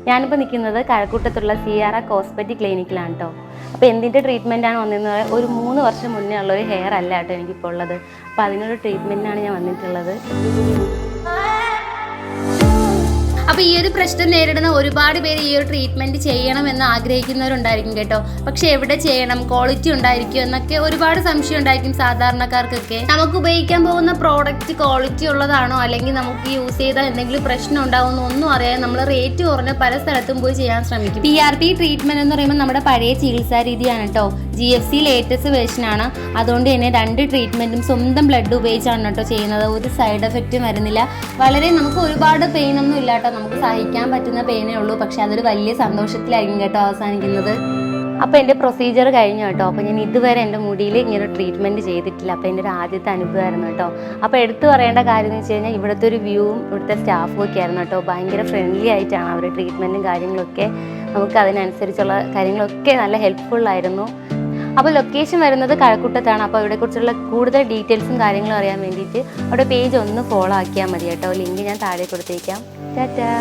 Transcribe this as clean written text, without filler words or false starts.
ഞാനിപ്പോൾ നിൽക്കുന്നത് കഴക്കൂട്ടത്തുള്ള സിയാറ കോസ്മെറ്റിക് ക്ലിനിക്കിലാണ് കേട്ടോ. അപ്പോൾ എന്തിൻ്റെ ട്രീറ്റ്മെൻറ്റാണ് വന്നതെന്ന് പറയാൻ, ഒരു 3 വർഷം മുന്നേ ഉള്ളൊരു ഹെയർ അല്ല കേട്ടോ എനിക്കിപ്പോൾ ഉള്ളത്. അപ്പോൾ അതിനൊരു ട്രീറ്റ്മെൻറ്റിനാണ് ഞാൻ വന്നിട്ടുള്ളത്. അപ്പോൾ ഈ ഒരു പ്രശ്നം നേരിടുന്ന ഒരുപാട് പേര് ഈ ഒരു ട്രീറ്റ്മെന്റ് ചെയ്യണമെന്ന് ആഗ്രഹിക്കുന്നവരുണ്ടായിരിക്കും കേട്ടോ. പക്ഷെ എവിടെ ചെയ്യണം, ക്വാളിറ്റി ഉണ്ടായിരിക്കും എന്നൊക്കെ ഒരുപാട് സംശയം ഉണ്ടായിരിക്കും സാധാരണക്കാർക്കൊക്കെ. നമുക്ക് ഉപയോഗിക്കാൻ പോകുന്ന പ്രോഡക്റ്റ് ക്വാളിറ്റി ഉള്ളതാണോ, അല്ലെങ്കിൽ നമുക്ക് യൂസ് ചെയ്താൽ എന്തെങ്കിലും പ്രശ്നം ഉണ്ടാവുമെന്ന് ഒന്നും അറിയാതെ നമ്മൾ റേറ്റ് കുറഞ്ഞ പല സ്ഥലത്തും പോയി ചെയ്യാൻ ശ്രമിക്കും. PRP ട്രീറ്റ്മെന്റ് എന്ന് പറയുമ്പോൾ നമ്മുടെ പഴയ ചികിത്സാ രീതിയാണ് കേട്ടോ. GFC ലേറ്റസ്റ്റ് വേർഷനാണ്. അതുകൊണ്ട് തന്നെ 2 ട്രീറ്റ്മെന്റും സ്വന്തം ബ്ലഡ് ഉപയോഗിച്ചാണ് കേട്ടോ ചെയ്യുന്നത്. ഒരു സൈഡ് എഫക്റ്റും വരുന്നില്ല. വളരെ നമുക്ക് ഒരുപാട് പെയിൻ ഒന്നും ഇല്ല കേട്ടോ. നമുക്ക് സഹിക്കാൻ പറ്റുന്ന പെയിനേ ഉള്ളൂ. പക്ഷെ അതൊരു വലിയ സന്തോഷത്തിലായിരിക്കും കേട്ടോ അവസാനിക്കുന്നത്. അപ്പോൾ എൻ്റെ പ്രൊസീജിയർ കഴിഞ്ഞു കേട്ടോ. അപ്പോൾ ഞാൻ ഇതുവരെ എൻ്റെ മുടിയിൽ ഇങ്ങനെ ട്രീറ്റ്മെൻറ്റ് ചെയ്തിട്ടില്ല. അപ്പോൾ എൻ്റെ ഒരു ആദ്യത്തെ അനുഭവമായിരുന്നു കേട്ടോ. അപ്പോൾ എടുത്തു പറയേണ്ട കാര്യം എന്ന് വെച്ച് കഴിഞ്ഞാൽ ഇവിടുത്തെ ഒരു വ്യൂവും ഇവിടുത്തെ സ്റ്റാഫും ഒക്കെ ആയിരുന്നു കേട്ടോ. ഭയങ്കര ഫ്രണ്ട്ലി ആയിട്ടാണ് അവർ ട്രീറ്റ്മെൻറ്റും കാര്യങ്ങളൊക്കെ, നമുക്ക് അതിനനുസരിച്ചുള്ള കാര്യങ്ങളൊക്കെ നല്ല ഹെൽപ്ഫുള്ളായിരുന്നു. അപ്പോൾ ലൊക്കേഷൻ വരുന്നത് കഴക്കൂട്ടത്താണ്. അപ്പോൾ ഇവിടെക്കുറിച്ചുള്ള കൂടുതൽ ഡീറ്റെയിൽസും കാര്യങ്ങളും അറിയാൻ വേണ്ടിയിട്ട് അവിടെ പേജ് ഒന്ന് ഫോളോ ആക്കിയാൽ മതി കേട്ടോ. ലിങ്ക് ഞാൻ താഴെ കൊടുത്തേക്കാം. ടാറ്റാ.